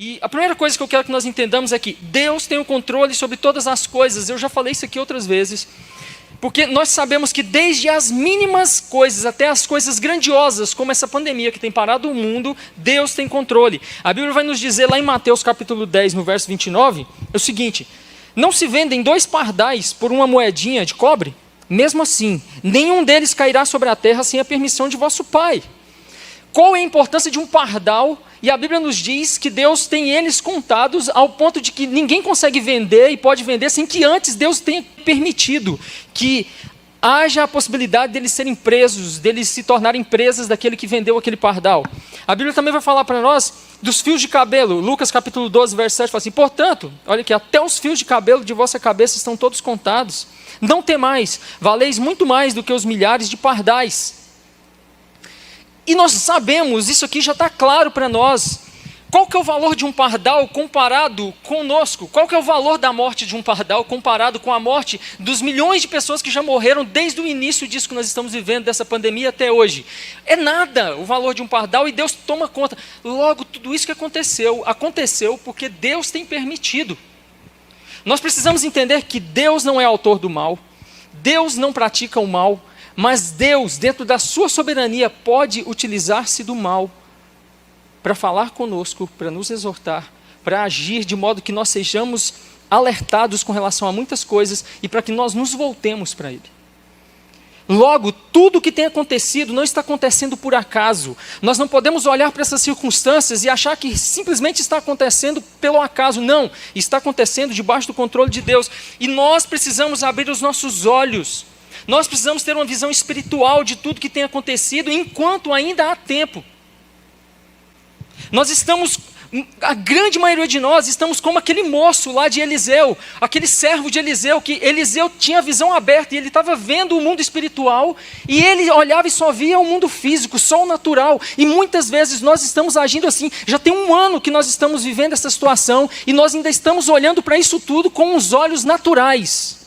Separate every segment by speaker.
Speaker 1: E a primeira coisa que eu quero que nós entendamos é que Deus tem o controle sobre todas as coisas. Eu já falei isso aqui outras vezes. Porque nós sabemos que desde as mínimas coisas até as coisas grandiosas, como essa pandemia que tem parado o mundo, Deus tem controle. A Bíblia vai nos dizer lá em Mateus capítulo 10, no verso 29, é o seguinte: não se vendem 2 pardais por uma moedinha de cobre? Mesmo assim, nenhum deles cairá sobre a terra sem a permissão de vosso Pai. Qual é a importância de um pardal? E a Bíblia nos diz que Deus tem eles contados ao ponto de que ninguém consegue vender e pode vender sem que antes Deus tenha permitido que haja a possibilidade deles serem presos, deles se tornarem presas daquele que vendeu aquele pardal. A Bíblia também vai falar para nós dos fios de cabelo. Lucas capítulo 12, verso 7 fala assim: portanto, olha aqui, até os fios de cabelo de vossa cabeça estão todos contados. Não temais, valeis muito mais do que os milhares de pardais. E nós sabemos, isso aqui já está claro para nós. Qual que é o valor de um pardal comparado conosco? Qual que é o valor da morte de um pardal comparado com a morte dos milhões de pessoas que já morreram desde o início disso que nós estamos vivendo, dessa pandemia até hoje? É nada o valor de um pardal e Deus toma conta. Logo, tudo isso que aconteceu porque Deus tem permitido. Nós precisamos entender que Deus não é autor do mal, Deus não pratica o mal, mas Deus, dentro da sua soberania, pode utilizar-se do mal para falar conosco, para nos exortar, para agir de modo que nós sejamos alertados com relação a muitas coisas e para que nós nos voltemos para Ele. Logo, tudo o que tem acontecido não está acontecendo por acaso. Nós não podemos olhar para essas circunstâncias e achar que simplesmente está acontecendo pelo acaso. Não, está acontecendo debaixo do controle de Deus. E nós precisamos abrir os nossos olhos. Nós precisamos ter uma visão espiritual de tudo que tem acontecido enquanto ainda há tempo. Nós estamos, a grande maioria de nós, estamos como aquele moço lá de Eliseu, aquele servo de Eliseu, que Eliseu tinha a visão aberta e ele estava vendo o mundo espiritual e ele olhava e só via o mundo físico, só o natural. E muitas vezes nós estamos agindo assim. Já tem 1 ano que nós estamos vivendo essa situação e nós ainda estamos olhando para isso tudo com os olhos naturais.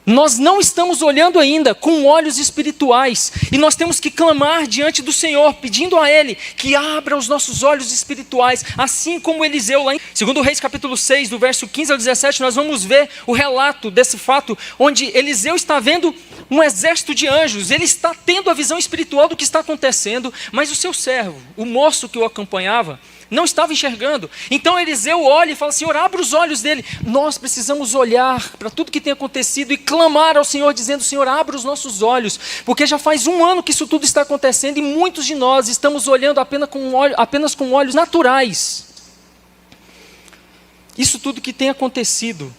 Speaker 1: Nós não estamos olhando ainda com olhos espirituais. E nós temos que clamar diante do Senhor, pedindo a Ele que abra os nossos olhos espirituais. Assim como Eliseu, lá em 2 Reis capítulo 6, do verso 15 ao 17, nós vamos ver o relato desse fato, onde Eliseu está vendo um exército de anjos. Ele está tendo a visão espiritual do que está acontecendo, mas o seu servo, o moço que o acompanhava, não estava enxergando. Então Eliseu olha e fala: Senhor, abra os olhos dele. Nós precisamos olhar para tudo que tem acontecido e clamar ao Senhor, dizendo: Senhor, abra os nossos olhos, porque já faz 1 ano que isso tudo está acontecendo e muitos de nós estamos olhando apenas com olhos naturais. Isso tudo que tem acontecido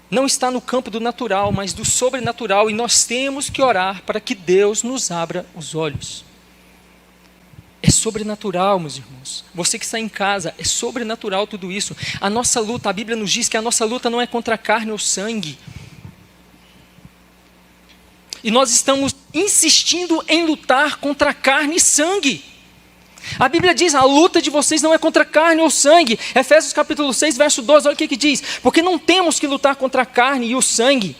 Speaker 1: não está no campo do natural, mas do sobrenatural, e nós temos que orar para que Deus nos abra os olhos. É sobrenatural, meus irmãos. Você que está em casa, é sobrenatural tudo isso. A nossa luta, a Bíblia nos diz que a nossa luta não é contra a carne ou sangue. E nós estamos insistindo em lutar contra carne e sangue. A Bíblia diz: a luta de vocês não é contra carne ou sangue. Efésios capítulo 6, verso 12, olha o que diz: porque não temos que lutar contra a carne e o sangue,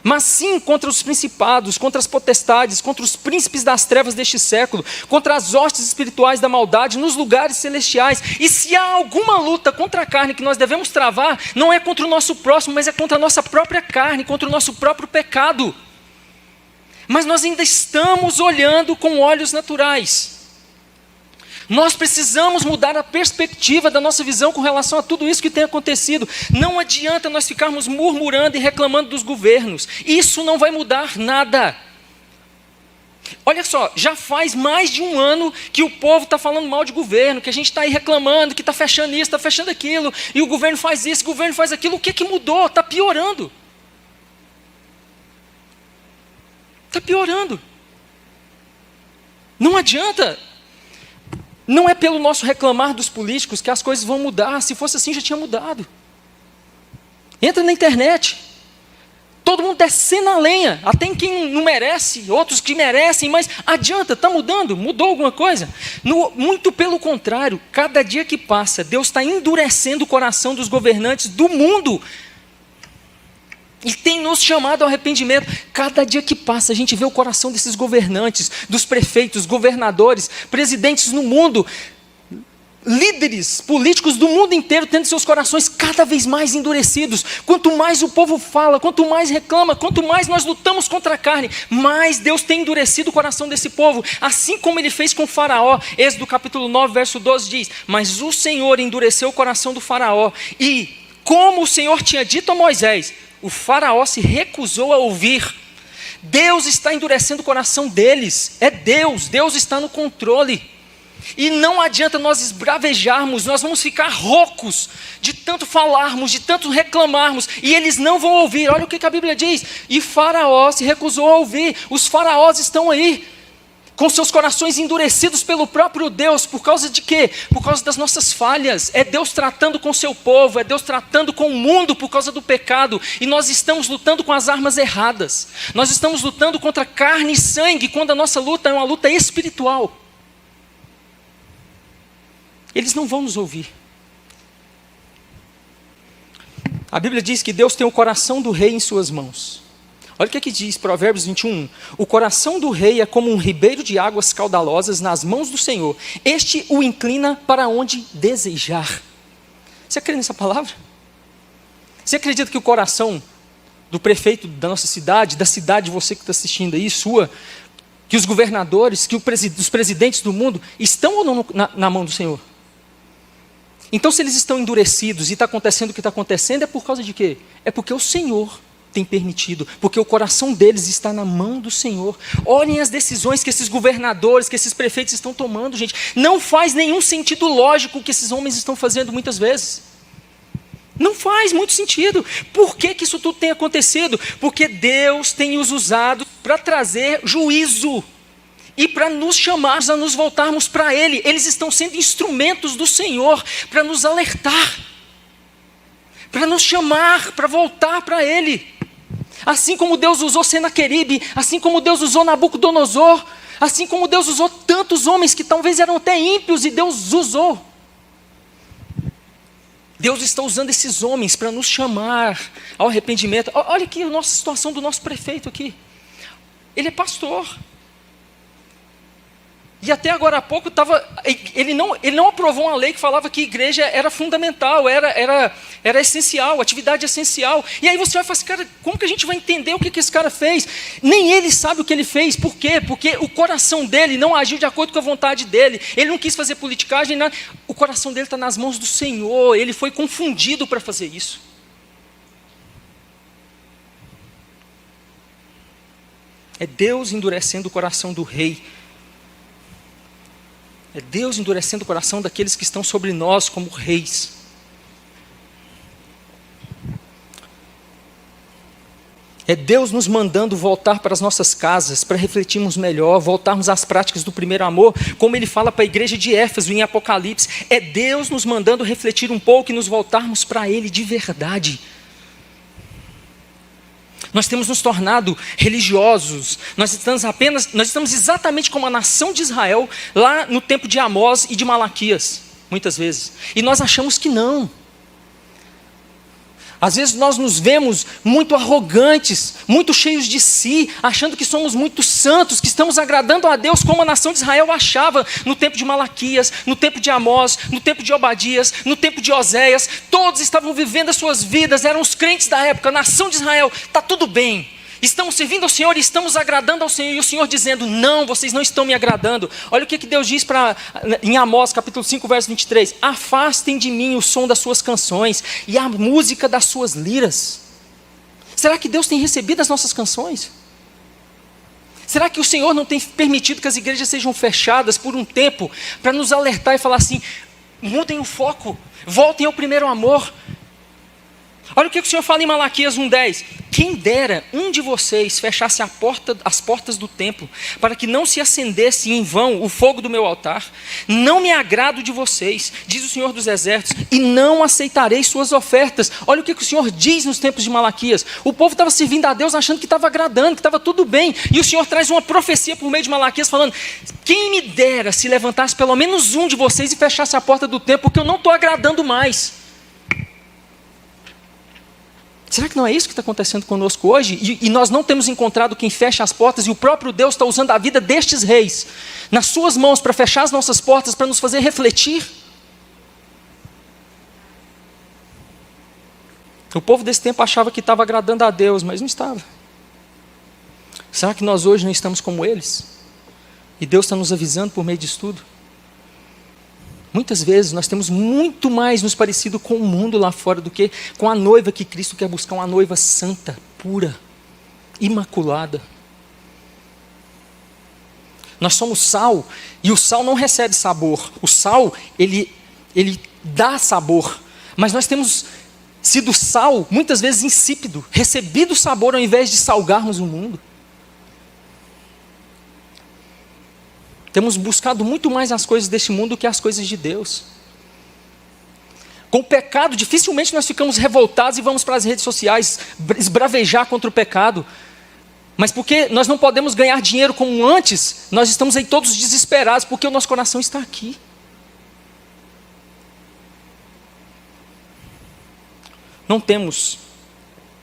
Speaker 1: mas sim contra os principados, contra as potestades, contra os príncipes das trevas deste século, contra as hostes espirituais da maldade nos lugares celestiais. E se há alguma luta contra a carne que nós devemos travar, não é contra o nosso próximo, mas é contra a nossa própria carne, contra o nosso próprio pecado. Mas nós ainda estamos olhando com olhos naturais. Nós precisamos mudar a perspectiva da nossa visão com relação a tudo isso que tem acontecido. Não adianta nós ficarmos murmurando e reclamando dos governos. Isso não vai mudar nada. Olha só, já faz mais de 1 ano que o povo está falando mal de governo, que a gente está aí reclamando, que está fechando isso, está fechando aquilo, e o governo faz isso, o governo faz aquilo. O que mudou? Está piorando. Está piorando. Não adianta. Não é pelo nosso reclamar dos políticos que as coisas vão mudar. Se fosse assim, já tinha mudado. Entra na internet. Todo mundo descendo a lenha. Até em quem não merece, outros que merecem, mas adianta, está mudando? Mudou alguma coisa? Muito pelo contrário, cada dia que passa, Deus está endurecendo o coração dos governantes do mundo. E tem nos chamado ao arrependimento. Cada dia que passa, a gente vê o coração desses governantes, dos prefeitos, governadores, presidentes no mundo, líderes políticos do mundo inteiro tendo seus corações cada vez mais endurecidos. Quanto mais o povo fala, quanto mais reclama, quanto mais nós lutamos contra a carne, mais Deus tem endurecido o coração desse povo, assim como ele fez com Faraó. Êxodo capítulo 9, verso 12 diz: mas o Senhor endureceu o coração do Faraó, e como o Senhor tinha dito a Moisés, o Faraó se recusou a ouvir. Deus está endurecendo o coração deles, é Deus está no controle. E não adianta nós esbravejarmos, nós vamos ficar roucos de tanto falarmos, de tanto reclamarmos, e eles não vão ouvir. Olha o que a Bíblia diz: e Faraó se recusou a ouvir. Os faraós estão aí, com seus corações endurecidos pelo próprio Deus. Por causa de quê? Por causa das nossas falhas. É Deus tratando com o seu povo, é Deus tratando com o mundo por causa do pecado. E nós estamos lutando com as armas erradas. Nós estamos lutando contra carne e sangue, quando a nossa luta é uma luta espiritual. Eles não vão nos ouvir. A Bíblia diz que Deus tem o coração do rei em suas mãos. Olha o que diz Provérbios 21. O coração do rei é como um ribeiro de águas caudalosas nas mãos do Senhor. Este o inclina para onde desejar. Você acredita nessa palavra? Você acredita que o coração do prefeito da nossa cidade, da cidade de você que está assistindo aí, sua, que os governadores, que os presidentes do mundo, estão ou não na mão do Senhor? Então, se eles estão endurecidos e está acontecendo o que está acontecendo, é por causa de quê? É porque o Senhor tem permitido, porque o coração deles está na mão do Senhor. Olhem as decisões que esses governadores, que esses prefeitos estão tomando, gente. Não faz nenhum sentido lógico o que esses homens estão fazendo muitas vezes. Não faz muito sentido. Por que isso tudo tem acontecido? Porque Deus tem os usado para trazer juízo e para nos chamar a nos voltarmos para Ele. Eles estão sendo instrumentos do Senhor para nos alertar, para nos chamar, para voltar para Ele. Assim como Deus usou Senaqueribe, assim como Deus usou Nabucodonosor, assim como Deus usou tantos homens que talvez eram até ímpios e Deus usou. Deus está usando esses homens para nos chamar ao arrependimento. Olha aqui a nossa situação do nosso prefeito aqui. Ele é pastor. E até agora há pouco ele não aprovou uma lei que falava que igreja era fundamental, era essencial, atividade essencial. E aí você vai falar assim: cara, como que a gente vai entender o que esse cara fez? Nem ele sabe o que ele fez. Por quê? Porque o coração dele não agiu de acordo com a vontade dele. Ele não quis fazer politicagem, nada. O coração dele está nas mãos do Senhor. Ele foi confundido para fazer isso. É Deus endurecendo o coração do rei. É Deus endurecendo o coração daqueles que estão sobre nós como reis. É Deus nos mandando voltar para as nossas casas, para refletirmos melhor, voltarmos às práticas do primeiro amor, como Ele fala para a igreja de Éfeso em Apocalipse. É Deus nos mandando refletir um pouco e nos voltarmos para Ele de verdade. Nós temos nos tornado religiosos. Nós estamos exatamente como a nação de Israel, lá no tempo de Amós e de Malaquias, muitas vezes. E nós achamos que não. Às vezes nós nos vemos muito arrogantes, muito cheios de si, achando que somos muito santos, que estamos agradando a Deus, como a nação de Israel achava no tempo de Malaquias, no tempo de Amós, no tempo de Obadias, no tempo de Oséias. Todos estavam vivendo as suas vidas, eram os crentes da época, a nação de Israel. Está tudo bem, estamos servindo ao Senhor e estamos agradando ao Senhor. E o Senhor dizendo: não, vocês não estão me agradando. Olha o que Deus diz em Amós capítulo 5, verso 23. Afastem de mim o som das suas canções e a música das suas liras. Será que Deus tem recebido as nossas canções? Será que o Senhor não tem permitido que as igrejas sejam fechadas por um tempo, para nos alertar e falar assim: mudem o foco, voltem ao primeiro amor? Olha o que o Senhor fala em Malaquias 1,10. Quem dera um de vocês fechasse as portas do templo, para que não se acendesse em vão o fogo do meu altar. Não me agrado de vocês, diz o Senhor dos Exércitos, e não aceitarei suas ofertas. Olha o que o Senhor diz nos tempos de Malaquias. O povo estava servindo a Deus achando que estava agradando, que estava tudo bem. E o Senhor traz uma profecia por meio de Malaquias falando: quem me dera se levantasse pelo menos um de vocês e fechasse a porta do templo, porque eu não estou agradando mais. Será que não é isso que está acontecendo conosco hoje? E nós não temos encontrado quem fecha as portas, e o próprio Deus está usando a vida destes reis nas suas mãos para fechar as nossas portas, para nos fazer refletir? O povo desse tempo achava que estava agradando a Deus, mas não estava. Será que nós hoje não estamos como eles? E Deus está nos avisando por meio disso tudo? Muitas vezes nós temos muito mais nos parecido com o mundo lá fora do que com a noiva que Cristo quer buscar, uma noiva santa, pura, imaculada. Nós somos sal, e o sal não recebe sabor. O sal, ele dá sabor. Mas nós temos sido sal, muitas vezes insípido, recebido sabor ao invés de salgarmos o mundo. Temos buscado muito mais as coisas deste mundo do que as coisas de Deus. Com o pecado, dificilmente nós ficamos revoltados e vamos para as redes sociais esbravejar contra o pecado. Mas porque nós não podemos ganhar dinheiro como antes, nós estamos aí todos desesperados, porque o nosso coração está aqui. Não temos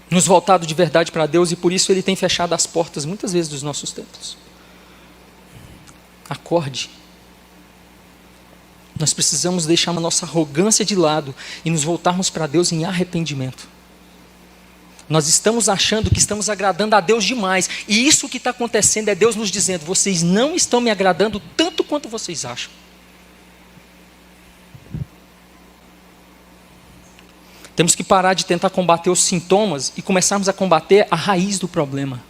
Speaker 1: nos voltado de verdade para Deus e por isso Ele tem fechado as portas muitas vezes dos nossos templos. Acorde. Nós precisamos deixar a nossa arrogância de lado e nos voltarmos para Deus em arrependimento. Nós estamos achando que estamos agradando a Deus demais. E isso que está acontecendo é Deus nos dizendo: vocês não estão me agradando tanto quanto vocês acham. Temos que parar de tentar combater os sintomas e começarmos a combater a raiz do problema.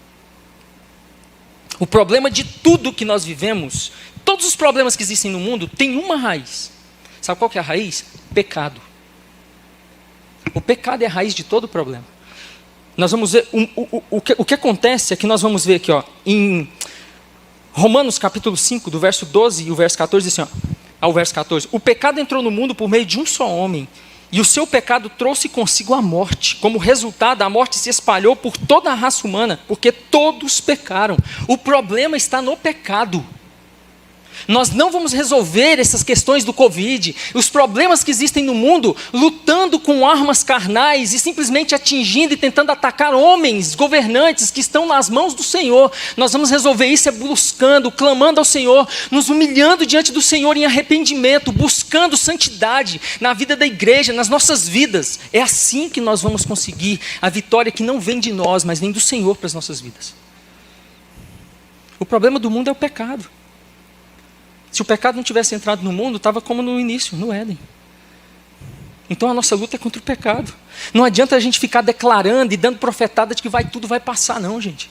Speaker 1: O problema de tudo que nós vivemos, todos os problemas que existem no mundo, tem uma raiz. Sabe qual que é a raiz? Pecado. O pecado é a raiz de todo o problema. Nós vamos ver, o que acontece é que nós vamos ver aqui, em Romanos capítulo 5, do verso 12 e o verso 14, diz assim, ao verso 14: o pecado entrou no mundo por meio de um só homem, e o seu pecado trouxe consigo a morte. Como resultado, a morte se espalhou por toda a raça humana, porque todos pecaram. O problema está no pecado. Nós não vamos resolver essas questões do Covid, os problemas que existem no mundo, lutando com armas carnais e simplesmente atingindo e tentando atacar homens, governantes que estão nas mãos do Senhor. Nós vamos resolver isso buscando, clamando ao Senhor, nos humilhando diante do Senhor em arrependimento, buscando santidade na vida da igreja, nas nossas vidas. É assim que nós vamos conseguir a vitória que não vem de nós, mas vem do Senhor para as nossas vidas. O problema do mundo é o pecado. Se o pecado não tivesse entrado no mundo, estava como no início, no Éden. Então a nossa luta é contra o pecado. Não adianta a gente ficar declarando e dando profetada de que tudo vai passar, não, gente.